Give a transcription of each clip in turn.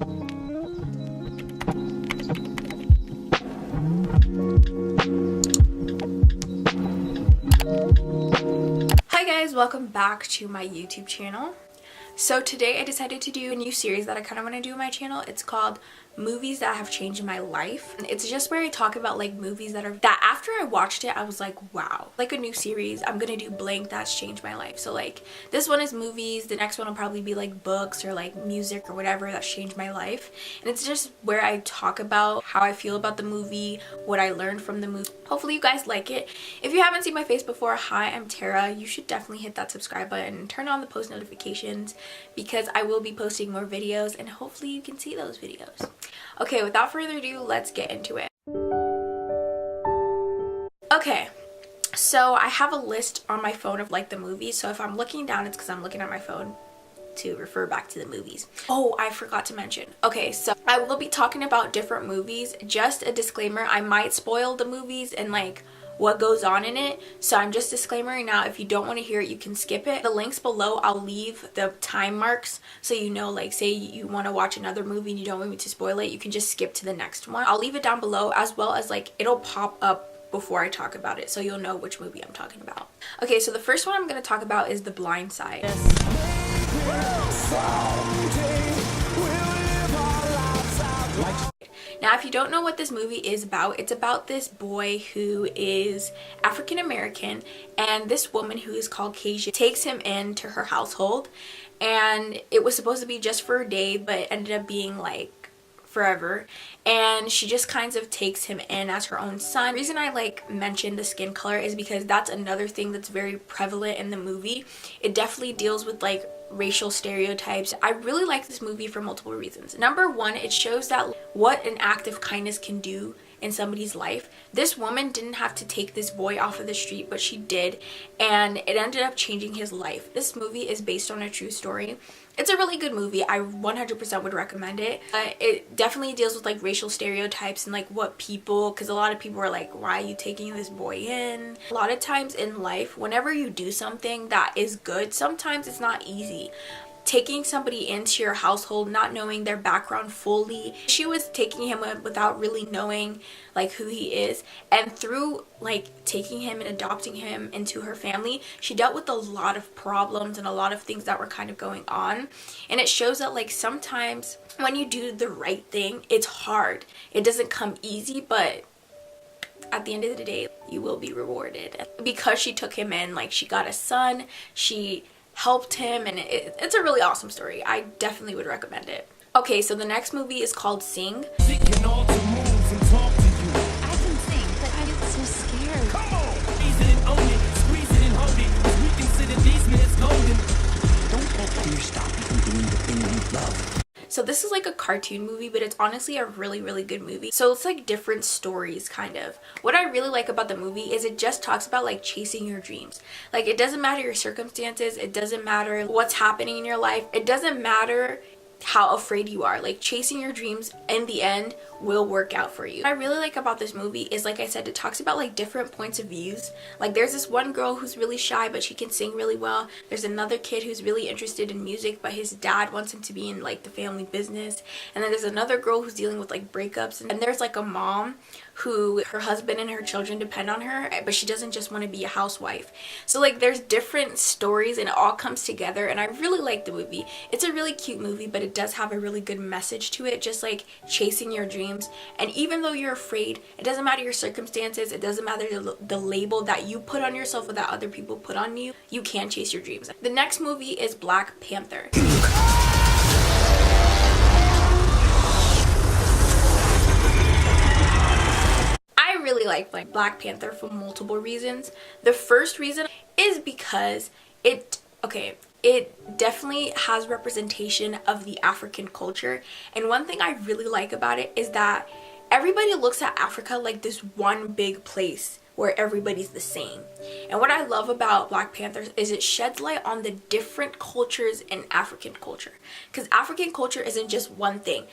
Hi guys, welcome back to my YouTube channel. So today I decided to do a new series that I kind of want to do on my channel. It's called Movies That Have Changed My Life. And it's just where I talk about like movies that after I watched it I was like, wow, like a new series. I'm gonna do blank that's changed my life. So like this one is movies, the next one will probably be like books or like music or whatever that's changed my life. And it's just where I talk about how I feel about the movie, what I learned from the movie. Hopefully you guys like it. If you haven't seen my face before, hi, I'm Tara. You should definitely hit that subscribe button and turn on the post notifications because I will be posting more videos and hopefully you can see those videos. Okay, without further ado, let's get into it. Okay, so I have a list on my phone of like the movies. So if I'm looking down, it's because I'm looking at my phone to refer back to the movies. Oh, I forgot to mention. Okay, so I will be talking about different movies. Just a disclaimer, I might spoil the movies and like what goes on in it, so I'm just disclaimering now. If you don't want to hear it, you can skip it. The links below, I'll leave the time marks so you know, like say you want to watch another movie and you don't want me to spoil it, you can just skip to the next one. I'll leave it down below, as well as like it'll pop up before I talk about it so you'll know which movie I'm talking about. Okay, so the first one I'm going to talk about is The Blind Side. Now, if you don't know what this movie is about, it's about this boy who is African American, and this woman who is Caucasian takes him into her household, and it was supposed to be just for a day, but it ended up being like forever, and she just kind of takes him in as her own son. The reason I like mentioned the skin color is because that's another thing that's very prevalent in the movie. It definitely deals with like racial stereotypes. I really like this movie for multiple reasons. Number one, it shows that what an act of kindness can do in somebody's life. This woman didn't have to take this boy off of the street, but she did, and it ended up changing his life. This movie is based on a true story. It's a really good movie. I 100% would recommend it. It definitely deals with like racial stereotypes and like what people, because a lot of people are like, why are you taking this boy in? A lot of times in life, whenever you do something that is good, sometimes it's not easy. Taking somebody into your household, not knowing their background fully. She was taking him without really knowing like who he is, and through like taking him and adopting him into her family, she dealt with a lot of problems and a lot of things that were kind of going on. And it shows that like sometimes when you do the right thing, it's hard. It doesn't come easy, but at the end of the day, you will be rewarded. Because she took him in, like she got a son, she helped him, and it's a really awesome story. I definitely would recommend it. Okay, so the next movie is called Sing. I can sing, but I get so scared. Come on! Squeeze it and own it, squeeze it and hold it. We consider these minutes golden. Don't let fear stop you from doing the thing you love. So this is like a cartoon movie, but it's honestly a really, really good movie. So it's like different stories kind of. What I really like about the movie is it just talks about like chasing your dreams. Like it doesn't matter your circumstances, it doesn't matter what's happening in your life, it doesn't matter how afraid you are. Like chasing your dreams in the end will work out for you. What I really like about this movie is, like I said, it talks about like different points of views. Like there's this one girl who's really shy but she can sing really well. There's another kid who's really interested in music but his dad wants him to be in like the family business. And then there's another girl who's dealing with like breakups, and there's like a mom who her husband and her children depend on her, but she doesn't just want to be a housewife. So like there's different stories and it all comes together, and I really like the movie. It's a really cute movie, but it does have a really good message to it, just like chasing your dreams. And even though you're afraid, it doesn't matter your circumstances, it doesn't matter the label that you put on yourself or that other people put on you, you can chase your dreams. The next movie is Black Panther. I really like Black Panther for multiple reasons. The first reason is because it definitely has representation of the African culture. And one thing I really like about it is that everybody looks at Africa like this one big place where everybody's the same. And what I love about Black Panther is it sheds light on the different cultures in African culture. Because African culture isn't just one thing.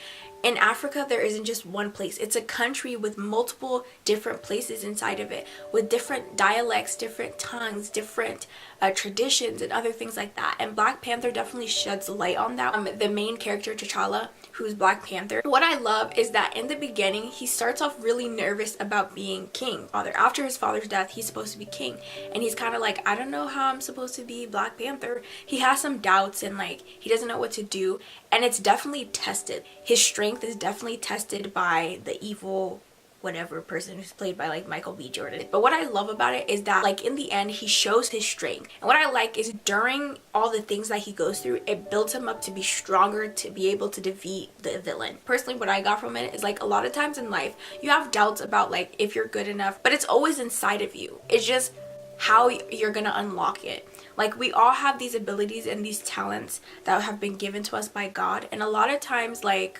In Africa, there isn't just one place. It's a country with multiple different places inside of it, with different dialects, different tongues, different traditions and other things like that. And Black Panther definitely sheds light on that. The main character, T'Challa, who's Black Panther, what I love is that in the beginning, he starts off really nervous about being king. After his father's death, he's supposed to be king. And he's kind of like, I don't know how I'm supposed to be Black Panther. He has some doubts and like, he doesn't know what to do. And it's definitely tested. His strength is definitely tested by the evil whatever person who's played by like Michael B. Jordan. But what I love about it is that like in the end he shows his strength. And what I like is during all the things that he goes through, it builds him up to be stronger, to be able to defeat the villain. Personally, what I got from it is like a lot of times in life you have doubts about like if you're good enough, but it's always inside of you. It's just how you're gonna unlock it. Like we all have these abilities and these talents that have been given to us by God, and a lot of times like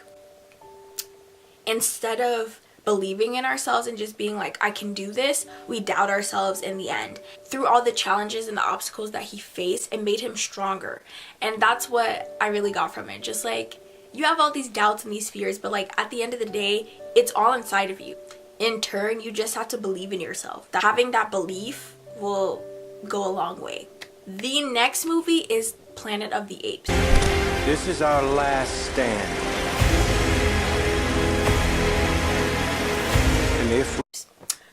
instead of believing in ourselves and just being like, I can do this, we doubt ourselves in the end. Through all the challenges and the obstacles that he faced, it made him stronger. And that's what I really got from it. Just like, you have all these doubts and these fears, but like at the end of the day, it's all inside of you. In turn, you just have to believe in yourself. Having that belief will go a long way. The next movie is Planet of the Apes. This is our last stand.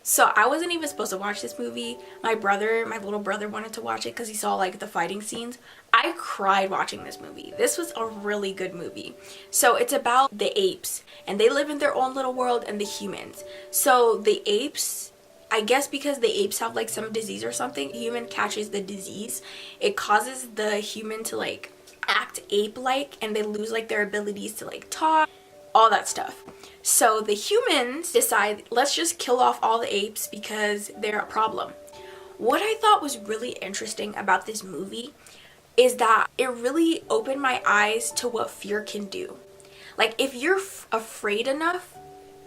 So I wasn't even supposed to watch this movie. My little brother wanted to watch it because he saw like the fighting scenes. I cried watching this movie. This was a really good movie. So it's about the apes, and they live in their own little world, and the humans. So the apes, I guess because the apes have like some disease or something, human catches the disease. It causes the human to like act ape-like, and they lose like their abilities to like talk, all that stuff. So the humans decide, let's just kill off all the apes because they're a problem. What I thought was really interesting about this movie is that it really opened my eyes to what fear can do. Like if you're afraid enough,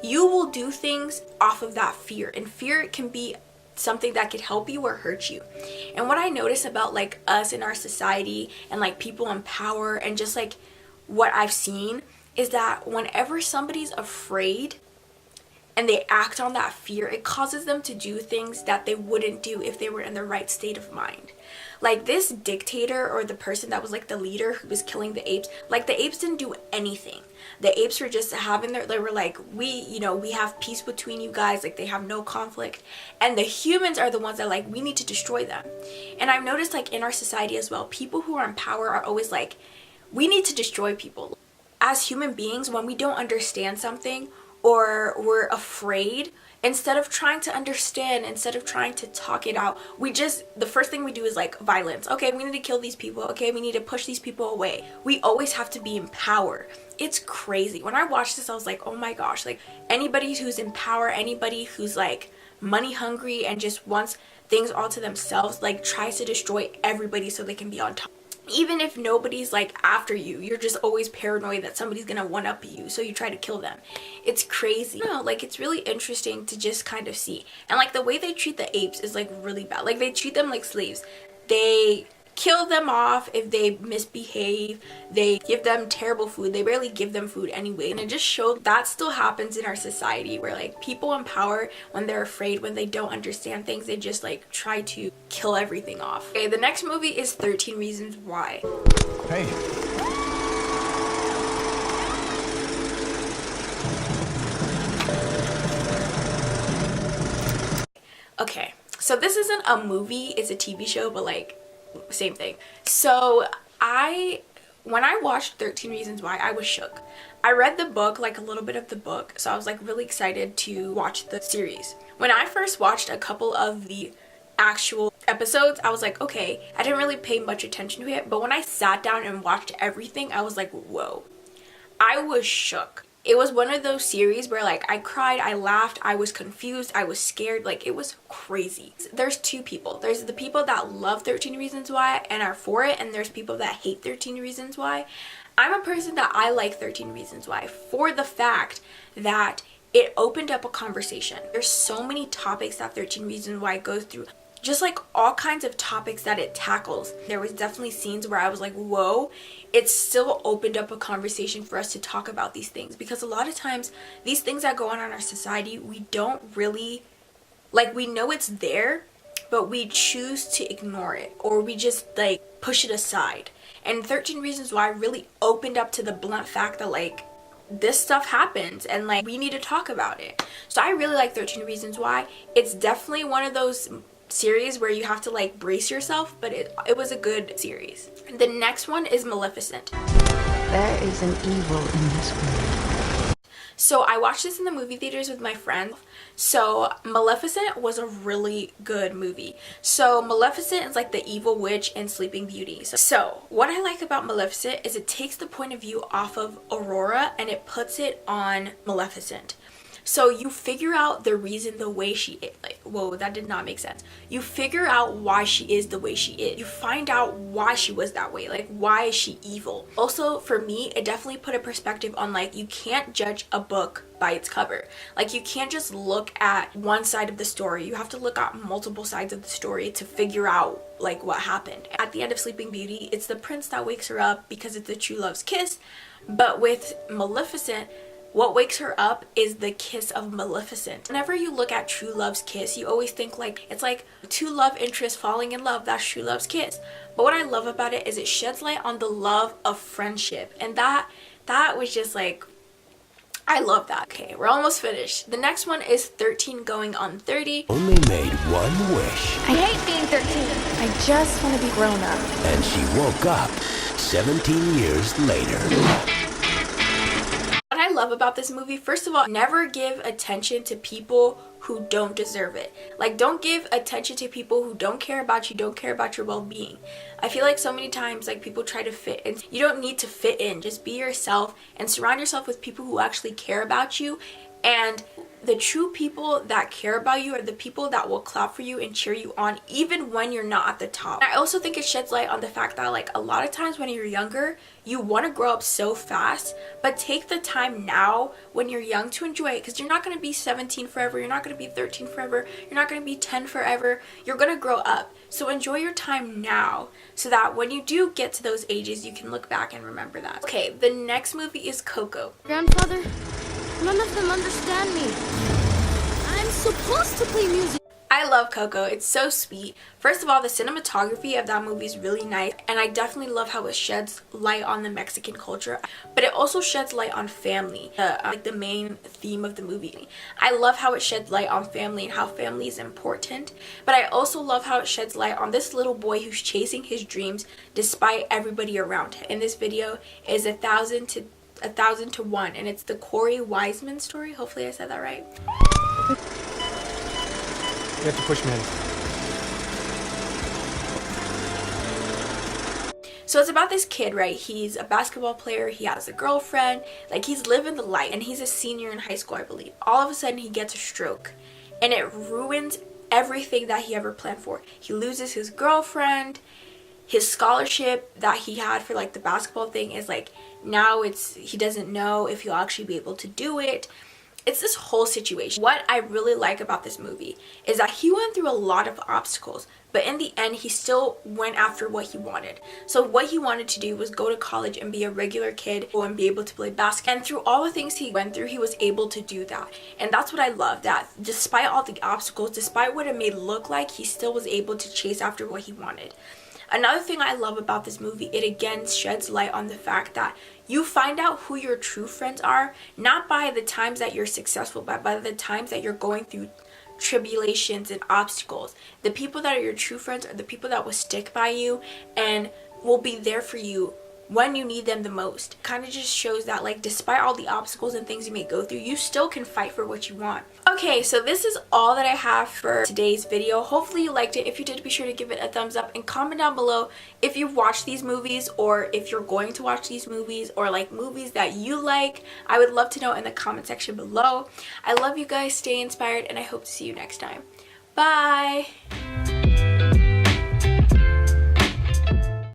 you will do things off of that fear, and fear can be something that could help you or hurt you. And what I notice about like us in our society and like people in power and just like what I've seen is that whenever somebody's afraid and they act on that fear, it causes them to do things that they wouldn't do if they were in the right state of mind. Like this dictator, or the person that was like the leader who was killing the apes, like the apes didn't do anything. The apes were just having they were like, we have peace between you guys, like they have no conflict. And the humans are the ones that like, we need to destroy them. And I've noticed like in our society as well, people who are in power are always like, we need to destroy people. As human beings, when we don't understand something or we're afraid, instead of trying to understand, instead of trying to talk it out, the first thing we do is like violence. Okay, we need to kill these people. Okay, we need to push these people away. We always have to be in power. It's crazy. When I watched this, I was like, oh my gosh, like anybody who's in power, anybody who's like money hungry and just wants things all to themselves, like tries to destroy everybody so they can be on top. Even if nobody's like after you, you're just always paranoid that somebody's gonna one-up you, so you try to kill them. It's crazy. No, like it's really interesting to just kind of see. And like the way they treat the apes is like really bad. Like they treat them like slaves. They kill them off if they misbehave. They give them terrible food. They barely give them food anyway. And it just showed that still happens in our society, where like people in power, when they're afraid, when they don't understand things, they just like try to kill everything off. Okay, the next movie is 13 Reasons Why. Hey. Okay, so this isn't a movie, it's a TV show, but like same thing. So when I watched 13 Reasons Why, I was shook. I read the book, like a little bit of the book, so I was like really excited to watch the series. When I first watched a couple of the actual episodes, I was like, okay, I didn't really pay much attention to it, but when I sat down and watched everything, I was like, whoa. I was shook. It was one of those series where like I cried, I laughed, I was confused, I was scared, like it was crazy. There's two people. There's the people that love 13 Reasons Why and are for it, and there's people that hate 13 Reasons Why. I'm a person that I like 13 Reasons Why for the fact that it opened up a conversation. There's so many topics that 13 Reasons Why goes through. Just like all kinds of topics that it tackles. There was definitely scenes where I was like, whoa, it still opened up a conversation for us to talk about these things. Because a lot of times, these things that go on in our society, we don't really, like we know it's there, but we choose to ignore it, or we just like push it aside. And 13 Reasons Why really opened up to the blunt fact that like this stuff happens and like we need to talk about it. So I really like 13 Reasons Why. It's definitely one of those series where you have to like brace yourself, but it was a good series. The next one is Maleficent. There is an evil in this world. So I watched this in the movie theaters with my friends. So Maleficent was a really good movie. So Maleficent is like the evil witch in Sleeping Beauty. So what I like about Maleficent is it takes the point of view off of Aurora and it puts it on Maleficent. So you figure out the reason the way she is. Like, whoa, that did not make sense. You figure out why she is the way she is. You find out why she was that way. Like, why is she evil? Also, for me, it definitely put a perspective on like, you can't judge a book by its cover. Like, you can't just look at one side of the story. You have to look at multiple sides of the story to figure out like what happened. At the end of Sleeping Beauty, it's the prince that wakes her up because it's the true love's kiss. But with Maleficent, what wakes her up is the kiss of Maleficent. Whenever you look at true love's kiss, you always think like it's like two love interests falling in love. That's true love's kiss. But what I love about it is it sheds light on the love of friendship, and that was just like, I love that. Okay, we're almost finished. The next one is 13 Going on 30. Only made one wish. I hate being 13. I just want to be grown up. And she woke up 17 years later. What I love about this movie, first of all, never give attention to people who don't deserve it. Like, don't give attention to people who don't care about you, don't care about your well-being. I feel like so many times like people try to fit in. You don't need to fit in. Just be yourself and surround yourself with people who actually care about you. And the true people that care about you are the people that will clap for you and cheer you on even when you're not at the top. I also think it sheds light on the fact that like a lot of times when you're younger, you want to grow up so fast, but take the time now when you're young to enjoy it, because you're not going to be 17 forever, you're not going to be 13 forever, you're not going to be 10 forever. You're going to grow up. So enjoy your time now so that when you do get to those ages, you can look back and remember that. Okay, the next movie is Coco. Grandfather, none of them understand me. I'm supposed to play music. I love Coco. It's so sweet. First of all, the cinematography of that movie is really nice, and I definitely love how it sheds light on the Mexican culture, but it also sheds light on family, like the main theme of the movie. I love how it sheds light on family and how family is important, but I also love how it sheds light on this little boy who's chasing his dreams despite everybody around him. In this video is 1,000 to 1, and it's the Corey Wiseman story. Hopefully I said that right. You have to push me in. So it's about this kid, right? He's a basketball player, he has a girlfriend, like he's living the life, and he's a senior in high school, I believe. All of a sudden he gets a stroke, and it ruins everything that he ever planned for. He loses his girlfriend, his scholarship that he had for like the basketball thing is like, now he doesn't know if he'll actually be able to do it. It's this whole situation. What I really like about this movie is that he went through a lot of obstacles, but in the end, he still went after what he wanted. So what he wanted to do was go to college and be a regular kid and be able to play basketball. And through all the things he went through, he was able to do that. And that's what I love, that despite all the obstacles, despite what it may look like, he still was able to chase after what he wanted. Another thing I love about this movie, it again sheds light on the fact that you find out who your true friends are, not by the times that you're successful, but by the times that you're going through tribulations and obstacles. The people that are your true friends are the people that will stick by you and will be there for you when you need them the most. Kind of just shows that like despite all the obstacles and things you may go through, you still can fight for what you want. Okay, so this is all that I have for today's video. Hopefully you liked it. If you did, be sure to give it a thumbs up and comment down below if you've watched these movies or if you're going to watch these movies or like movies that you like. I would love to know in the comment section below. I love you guys. Stay inspired, and I hope to see you next time. Bye!